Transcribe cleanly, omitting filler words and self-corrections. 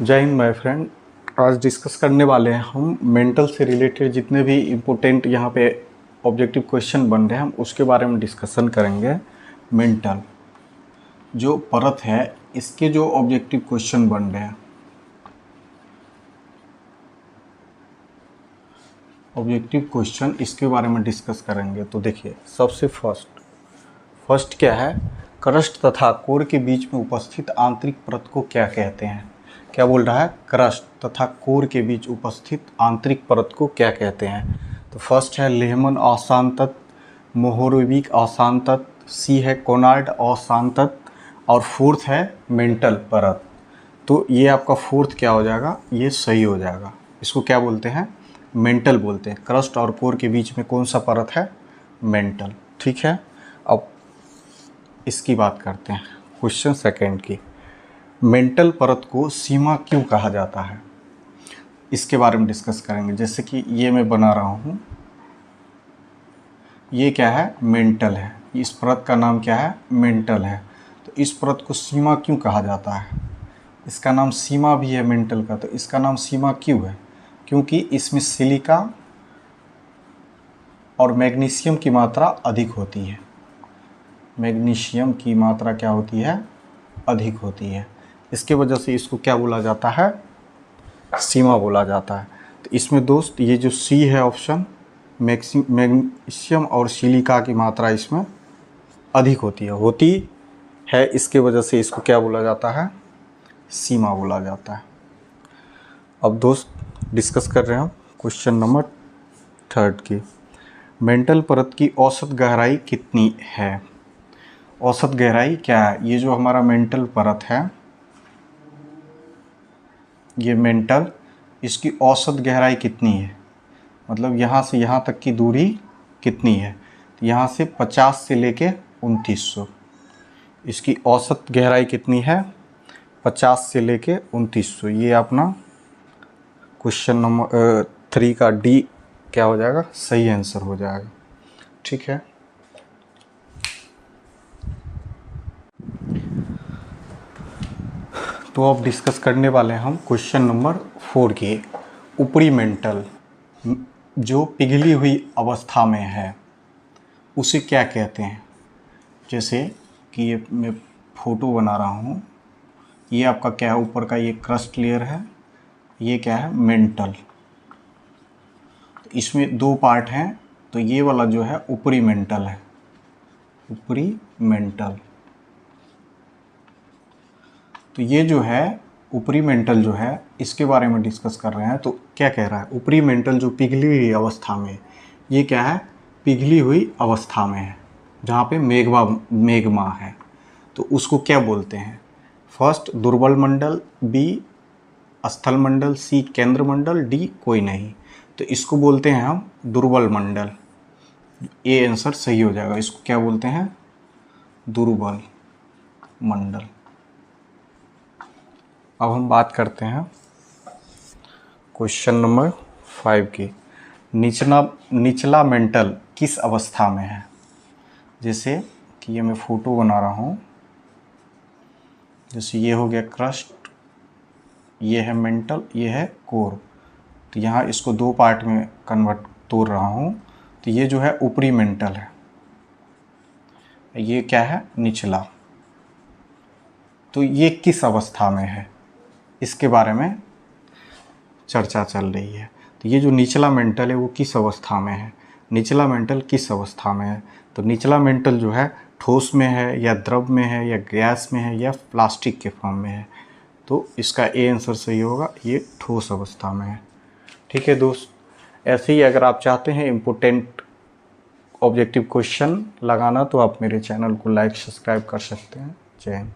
जय Hind my friend. आज discuss करने वाले हैं हम मेंटल से रिलेटेड जितने भी इम्पोर्टेंट यहाँ पे ऑब्जेक्टिव क्वेश्चन बन रहे हैं हम उसके बारे में डिस्कशन करेंगे। मेंटल जो परत है इसके जो ऑब्जेक्टिव क्वेश्चन बन रहे हैं, ऑब्जेक्टिव क्वेश्चन इसके बारे में डिस्कस करेंगे। तो देखिए, सबसे फर्स्ट क्या है, क्रस्ट तथा कोर के बीच में उपस्थित आंतरिक परत को क्या कहते हैं। क्या बोल रहा है, क्रस्ट तथा कोर के बीच उपस्थित आंतरिक परत को क्या कहते हैं। तो फर्स्ट है लेहमन अशांत तत्व, मोहोरोविक अशांत तत्व, सी है कोनार्ड अशांत तत्व और फोर्थ है मेंटल परत। तो ये आपका फोर्थ क्या हो जाएगा, ये सही हो जाएगा। इसको क्या बोलते हैं, मेंटल बोलते हैं। क्रस्ट और कोर के बीच में कौन सा परत है, मेंटल। ठीक है, अब इसकी बात करते हैं क्वेश्चन सेकंड की। मेंटल परत को सीमा क्यों कहा जाता है, इसके बारे में डिस्कस करेंगे। जैसे कि ये मैं बना रहा हूँ, ये क्या है, मेंटल है। इस परत का नाम क्या है, मेंटल है। तो इस परत को सीमा क्यों कहा जाता है, इसका नाम सीमा भी है मेंटल का। तो इसका नाम सीमा क्यों है, क्योंकि इसमें सिलिका और मैग्नीशियम की मात्रा अधिक होती है। मैग्नीशियम की मात्रा क्या होती है, अधिक होती है। इसके वजह से इसको क्या बोला जाता है, सीमा बोला जाता है। तो इसमें दोस्त ये जो सी है ऑप्शन, मैग्नीशियम और सिलिका की मात्रा इसमें अधिक होती है। इसके वजह से इसको क्या बोला जाता है, सीमा बोला जाता है। अब दोस्त डिस्कस कर रहे हैं क्वेश्चन नंबर थर्ड की। मेंटल परत की औसत गहराई कितनी है। औसत गहराई क्या है, ये जो हमारा मेंटल परत है, ये मेंटल, इसकी औसत गहराई कितनी है, मतलब यहाँ से यहाँ तक की दूरी कितनी है। तो यहाँ से 50 से लेके 2900, इसकी औसत गहराई कितनी है, 50 से लेके 2900। ये अपना क्वेश्चन नंबर 3 का डी क्या हो जाएगा, सही आंसर हो जाएगा। ठीक है, तो अब डिस्कस करने वाले हैं हम क्वेश्चन नंबर 4 की। ऊपरी मेंटल जो पिघली हुई अवस्था में है उसे क्या कहते हैं। जैसे कि ये मैं फ़ोटो बना रहा हूँ, ये आपका क्या है, ऊपर का ये क्रस्ट लेयर है, ये क्या है, मेंटल। तो इसमें दो पार्ट हैं, तो ये वाला जो है ऊपरी मेंटल है, ऊपरी मेंटल। तो ये जो है ऊपरी मेंटल जो है, इसके बारे में डिस्कस कर रहे हैं। तो क्या कह रहा है, ऊपरी मेंटल जो पिघली हुई अवस्था में, ये क्या है, पिघली हुई अवस्था में है, जहाँ पे मेग्मा है। तो उसको क्या बोलते हैं, फर्स्ट दुर्बल मंडल, बी स्थल मंडल, सी केंद्र मंडल, डी कोई नहीं। तो इसको बोलते हैं हम दुर्बल मंडल। ये आंसर सही हो जाएगा। इसको क्या बोलते हैं, दुर्बल मंडल। अब हम बात करते हैं क्वेश्चन नंबर 5 की। निचला मेंटल किस अवस्था में है। जैसे कि ये मैं फ़ोटो बना रहा हूँ, जैसे ये हो गया क्रस्ट, ये है मेंटल, ये है कोर। तो यहाँ इसको दो पार्ट में तोड़ रहा हूँ। तो ये जो है ऊपरी मेंटल है, ये क्या है, निचला। तो ये किस अवस्था में है, इसके बारे में चर्चा चल रही है। तो ये जो निचला मेंटल है वो किस अवस्था में है, निचला मेंटल किस अवस्था में है। तो निचला मेंटल जो है ठोस में है या द्रव में है या गैस में है या प्लास्टिक के फॉर्म में है। तो इसका ए आंसर सही होगा, ये ठोस अवस्था में है। ठीक है दोस्त, ऐसे ही अगर आप चाहते हैं इम्पोर्टेंट ऑब्जेक्टिव क्वेश्चन लगाना तो आप मेरे चैनल को लाइक सब्सक्राइब कर सकते हैं। जय हिंद।